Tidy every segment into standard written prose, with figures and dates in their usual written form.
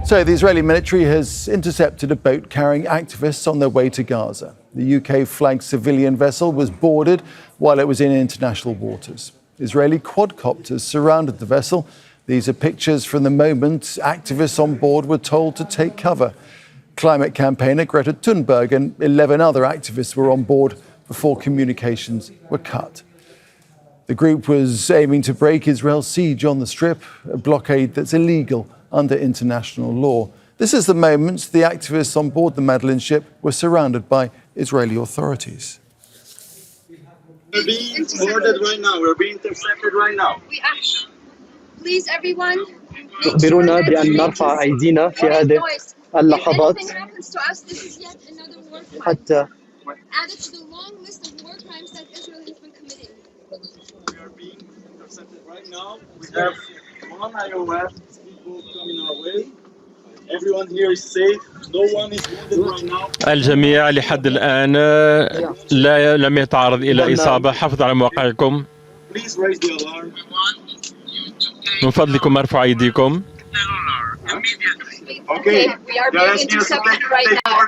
So the Israeli military has intercepted a boat carrying activists on their way to Gaza. The UK-flagged civilian vessel was boarded while it was in international waters. Israeli quadcopters surrounded the vessel. These are pictures from the moment activists on board were told to take cover. Climate campaigner Greta Thunberg and 11 other activists were on board before communications were cut. The group was aiming to break Israel's siege on the Strip, a blockade that's illegal under international law. This is the moment the activists on board the Madleen ship were surrounded by Israeli authorities. We're being boarded right now. We're being intercepted right now. Please everyone. تخبرنا بأن نرفع أيدينا في هذه اللحظات حتى added to the long list of war crimes that Israel has been committing. We are being intercepted right now. We have one iOS speedboat coming our way. Everyone here is safe. No one is wounded right now. الجميع لحد الآن لم يتعرض إلى إصابة. حافظوا على مواقعكم. Please raise the alarm. من فضلكم ارفعوا أيديكم. Okay, we are being intercepted right now.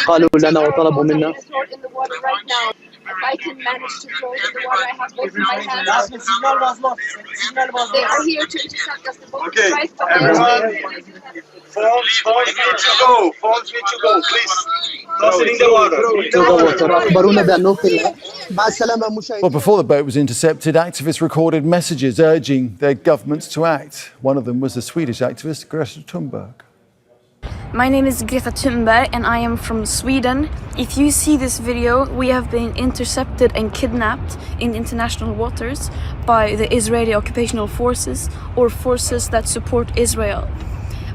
قالوا لنا وطلبوا منا If I can manage to throw it in the water, I have both in my hands. They are here to intercept us. The boat Okay, is right everyone, phones need to go. Phones need to go, please. Toss it in the water. أخبرونا بأنه مع السلامة مشاهدينا. Well, before the boat was intercepted, activists recorded messages urging their governments to act. One of them was the Swedish activist Greta Thunberg. My name is Greta Thunberg and I am from Sweden. If you see this video, we have been intercepted and kidnapped in international waters by the Israeli occupational forces or forces that support Israel.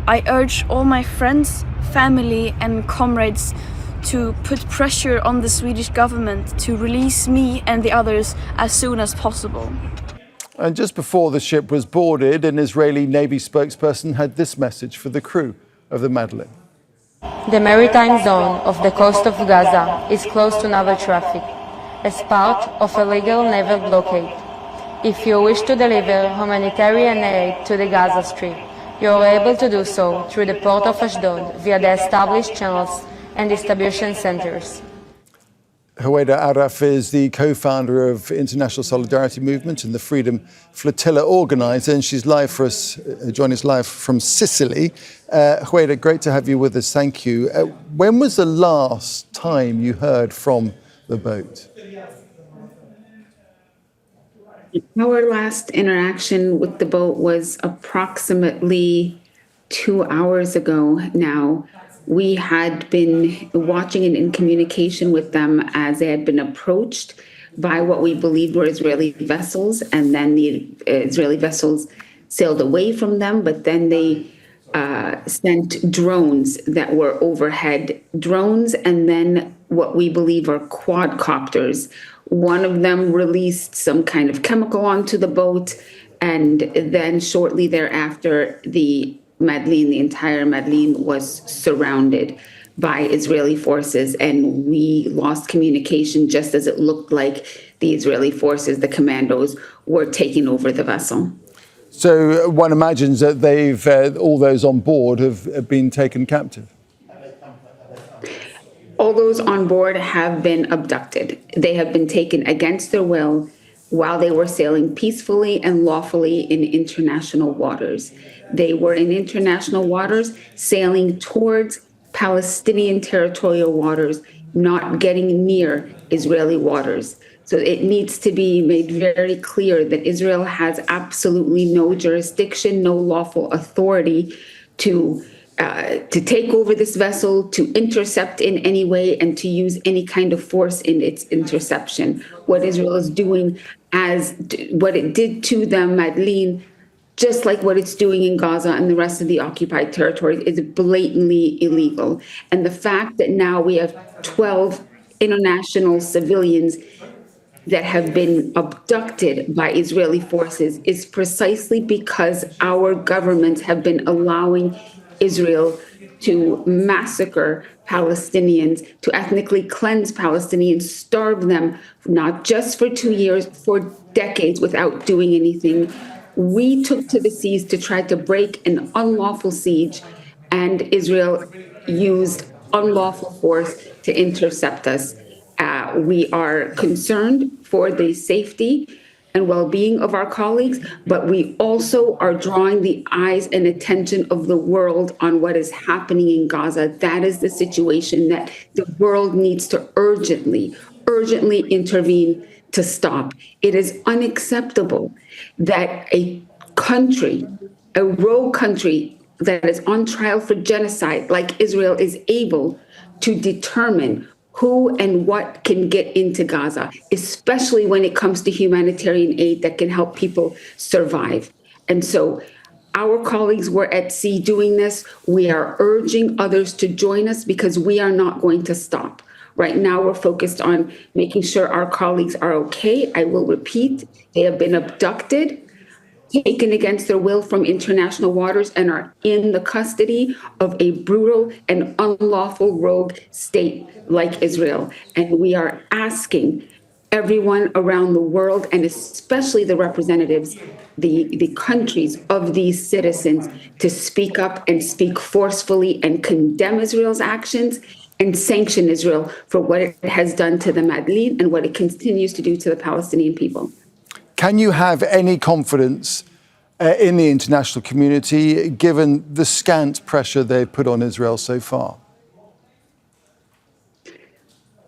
I urge all my friends, family and comrades to put pressure on the Swedish government to release me and the others as soon as possible. And just before the ship was boarded, an Israeli Navy spokesperson had this message for the crew of the Madleen. The maritime zone of the coast of Gaza is close to naval traffic as part of a legal naval blockade. If you wish to deliver humanitarian aid to the Gaza Strip, you are able to do so through the port of Ashdod via the established channels and distribution centers. Heda Araf is the co-founder of International Solidarity Movement and the Freedom Flotilla organizer, and she's live for us, joining us live from Sicily. Heda, great to have you with us. Thank you. When was the last time you heard from the boat? Our last interaction with the boat was approximately 2 hours ago now. We had been watching and in communication with them as they had been approached by what we believed were Israeli vessels, and then the Israeli vessels sailed away from them, but then they sent drones that were overhead drones, and then what we believe are quadcopters. One of them released some kind of chemical onto the boat, and then shortly thereafter, the entire Madleen was surrounded by Israeli forces, and we lost communication just as it looked like the Israeli forces, the commandos, were taking over the vessel. So one imagines that they've all those on board have been taken captive. All those on board have been abducted. They have been taken against their will while they were sailing peacefully and lawfully in international waters. They were in international waters sailing towards Palestinian territorial waters, not getting near Israeli waters. So it needs to be made very clear that Israel has absolutely no jurisdiction, no lawful authority to take over this vessel, to intercept in any way, and to use any kind of force in its interception. What Israel is doing, as what it did to the Madleen, just like what it's doing in Gaza and the rest of the occupied territories, is blatantly illegal. And the fact that now we have 12 international civilians that have been abducted by Israeli forces is precisely because our governments have been allowing Israel to massacre Palestinians, to ethnically cleanse Palestinians, starve them, not just for 2 years, for decades without doing anything. We took to the seas to try to break an unlawful siege, and Israel used unlawful force to intercept us. We are concerned for the safety and well-being of our colleagues, but we also are drawing the eyes and attention of the world on what is happening in Gaza. That is the situation that the world needs to urgently intervene to stop. It is unacceptable that a country, a rogue country that is on trial for genocide like Israel, is able to determine who and what can get into Gaza, especially when it comes to humanitarian aid that can help people survive. And so our colleagues were at sea doing this. We are urging others to join us because we are not going to stop. Right now, we're focused on making sure our colleagues are okay. I will repeat, they have been abducted, taken against their will from international waters, and are in the custody of a brutal and unlawful rogue state like Israel. And we are asking everyone around the world, and especially the representatives, the countries of these citizens, to speak up and speak forcefully and condemn Israel's actions and sanction Israel for what it has done to the Madleen and what it continues to do to the Palestinian people. Can you have any confidence in the international community, given the scant pressure they've put on Israel so far?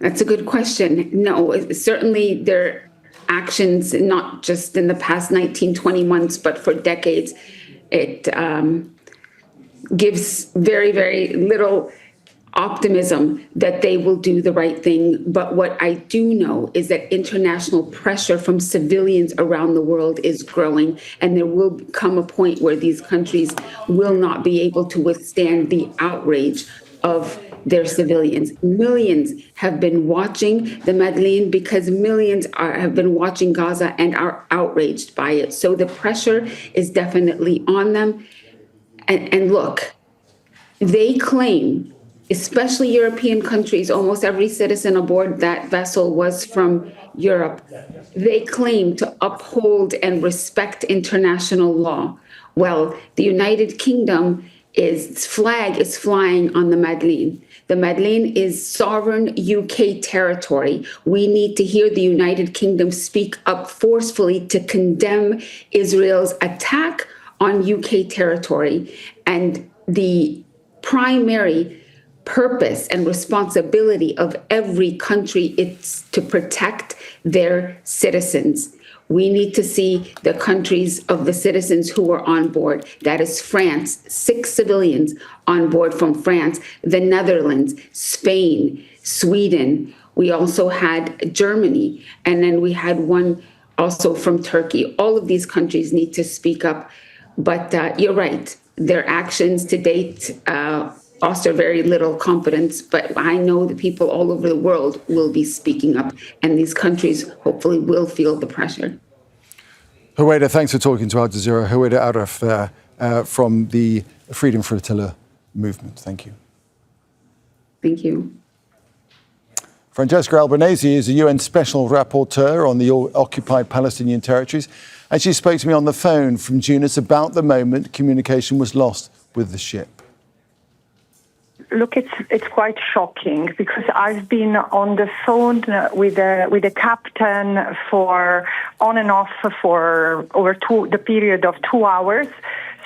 That's a good question. No, certainly their actions, not just in the past 19, 20 months, but for decades, it gives very, very little optimism that they will do the right thing. But what I do know is that international pressure from civilians around the world is growing, and there will come a point where these countries will not be able to withstand the outrage of their civilians. Millions have been watching the Madleen because millions have been watching Gaza and are outraged by it. So the pressure is definitely on them. And look, they claim, especially European countries, almost every citizen aboard that vessel was from Europe. They claim to uphold and respect international law. Well, the United Kingdom, its flag is flying on the Madleen. The Madleen is sovereign UK territory. We need to hear the United Kingdom speak up forcefully to condemn Israel's attack on UK territory. And the primary purpose and responsibility of every country is to protect their citizens. We need to see the countries of the citizens who were on board. That is France, 6 civilians on board from France, the Netherlands, Spain, Sweden. We also had Germany, and then we had one also from Turkey. All of these countries need to speak up. But you're right, their actions to date foster very little confidence, but I know that people all over the world will be speaking up, and these countries hopefully will feel the pressure. Heda, thanks for talking to Al Jazeera. Heda Araf from the Freedom Flotilla movement. Thank you. Thank you. Franchesca Albernaz is a UN Special Rapporteur on the occupied Palestinian territories, and she spoke to me on the phone from Tunis about the moment communication was lost with the ship. Look, it's quite shocking because I've been on the phone with the captain for on and off for over the period of 2 hours.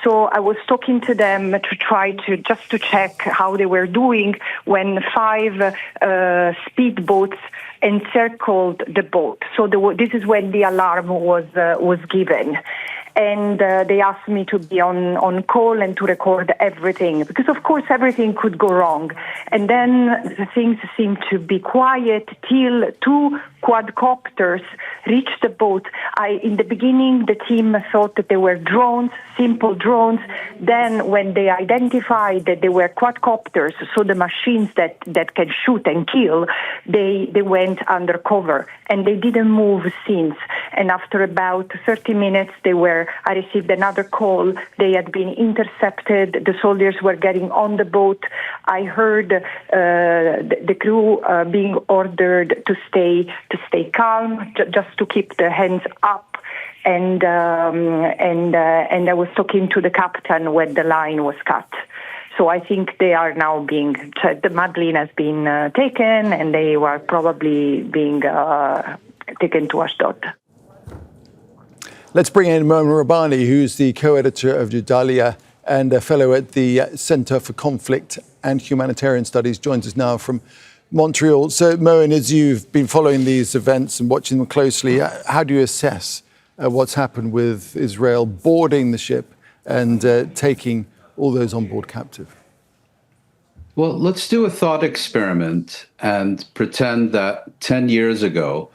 So I was talking to them to try to just to check how they were doing when 5 speedboats encircled the boat. So this is when the alarm was given. And they asked me to be on call and to record everything, because of course everything could go wrong. And then things seemed to be quiet till 2 quadcopters reached the boat. In the beginning, the team thought that they were drones, simple drones. Then when they identified that they were quadcopters, so the machines that can shoot and kill, they went undercover and they didn't move since. And after about 30 minutes, I received another call. They had been intercepted. The soldiers were getting on the boat. I heard the crew being ordered to stay calm, just to keep their hands up. and I was talking to the captain when the line was cut. So I think they are now being, the Madleen has been taken, and they were probably being taken to Ashdod. Let's bring in Mona Rabani, who's the co-editor of Judalia and a fellow at the Centre for Conflict and Humanitarian Studies, joins us now from Montreal. So, Moen, as you've been following these events and watching them closely, how do you assess what's happened with Israel boarding the ship and taking all those on board captive? Well, let's do a thought experiment and pretend that 10 years ago,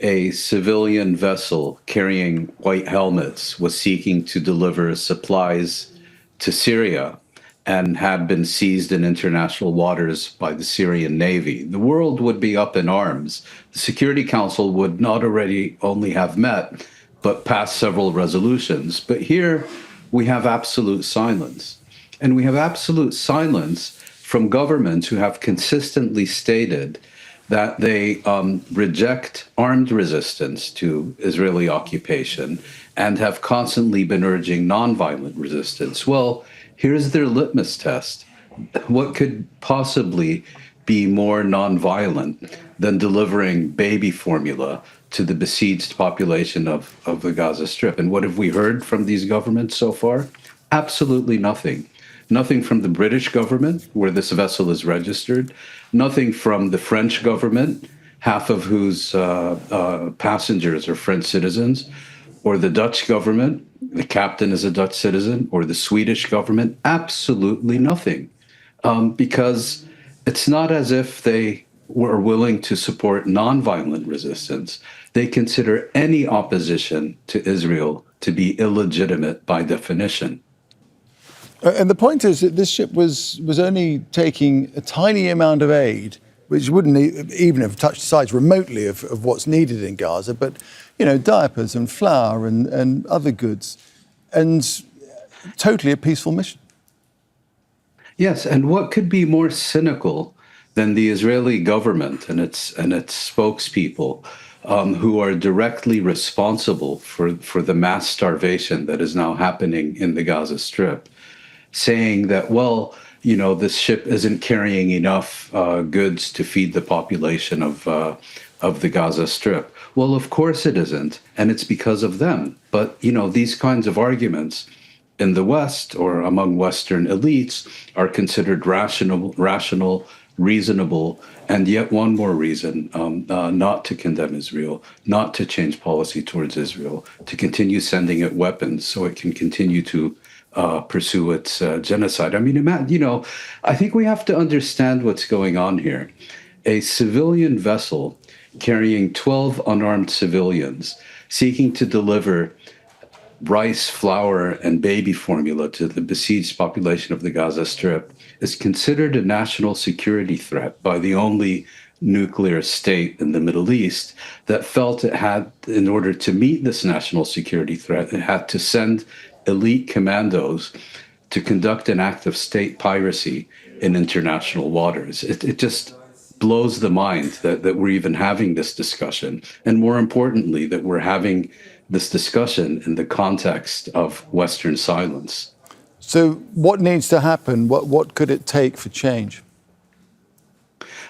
a civilian vessel carrying white helmets was seeking to deliver supplies to Syria and had been seized in international waters by the Syrian Navy. The world would be up in arms. The Security Council would not only have met, but passed several resolutions. But here we have absolute silence. And we have absolute silence from governments who have consistently stated that they reject armed resistance to Israeli occupation and have constantly been urging nonviolent resistance. Well, here's their litmus test. What could possibly be more nonviolent than delivering baby formula to the besieged population of the Gaza Strip? And what have we heard from these governments so far? Absolutely nothing. Nothing from the British government, where this vessel is registered. Nothing from the French government, half of whose passengers are French citizens, or the Dutch government, the captain is a Dutch citizen, or the Swedish government. Absolutely nothing. Because it's not as if they were willing to support nonviolent resistance. They consider any opposition to Israel to be illegitimate by definition. And the point is that this ship was only taking a tiny amount of aid, which wouldn't even have touched the sides remotely of what's needed in Gaza, but, you know, diapers and flour and other goods, and totally a peaceful mission. Yes, and what could be more cynical than the Israeli government and its spokespeople, who are directly responsible for the mass starvation that is now happening in the Gaza Strip, saying that, well, you know, this ship isn't carrying enough goods to feed the population of the Gaza Strip. Well, of course it isn't, and it's because of them. But, you know, these kinds of arguments in the West or among Western elites are considered rational, reasonable, and yet one more reason not to condemn Israel, not to change policy towards Israel, to continue sending it weapons so it can continue to pursue its genocide. I mean, you know, I think we have to understand what's going on here. A civilian vessel carrying 12 unarmed civilians seeking to deliver rice, flour, and baby formula to the besieged population of the Gaza Strip is considered a national security threat by the only nuclear state in the Middle East that felt it had, in order to meet this national security threat, it had to send elite commandos to conduct an act of state piracy in international waters. It just blows the mind that we're even having this discussion. And more importantly, that we're having this discussion in the context of Western silence. So what needs to happen? What could it take for change?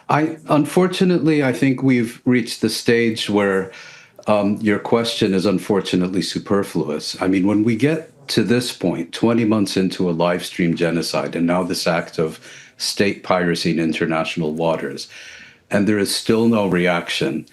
Unfortunately, I think we've reached the stage where your question is unfortunately superfluous. I mean, when we get to this point, 20 months into a live stream genocide, and now this act of state piracy in international waters, and there is still no reaction,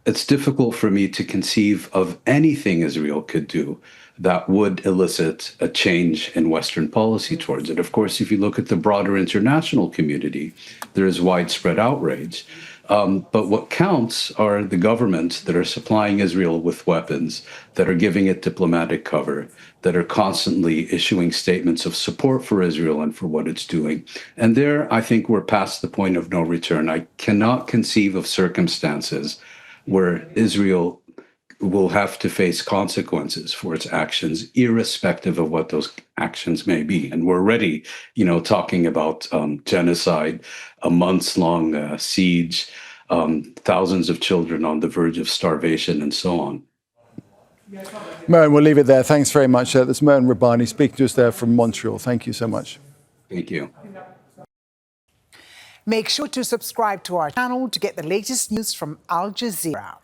it's difficult for me to conceive of anything Israel could do that would elicit a change in Western policy towards it. Of course, if you look at the broader international community, there is widespread outrage. But what counts are the governments that are supplying Israel with weapons, that are giving it diplomatic cover, that are constantly issuing statements of support for Israel and for what it's doing. And there, I think we're past the point of no return. I cannot conceive of circumstances where Israel will have to face consequences for its actions, irrespective of what those actions may be. And we're already, you know, talking about genocide, a months-long siege, thousands of children on the verge of starvation, and so on. Moen, we'll leave it there. Thanks very much. That's Moen Rabani speaking to us there from Montreal. Thank you so much. Thank you. Make sure to subscribe to our channel to get the latest news from Al Jazeera.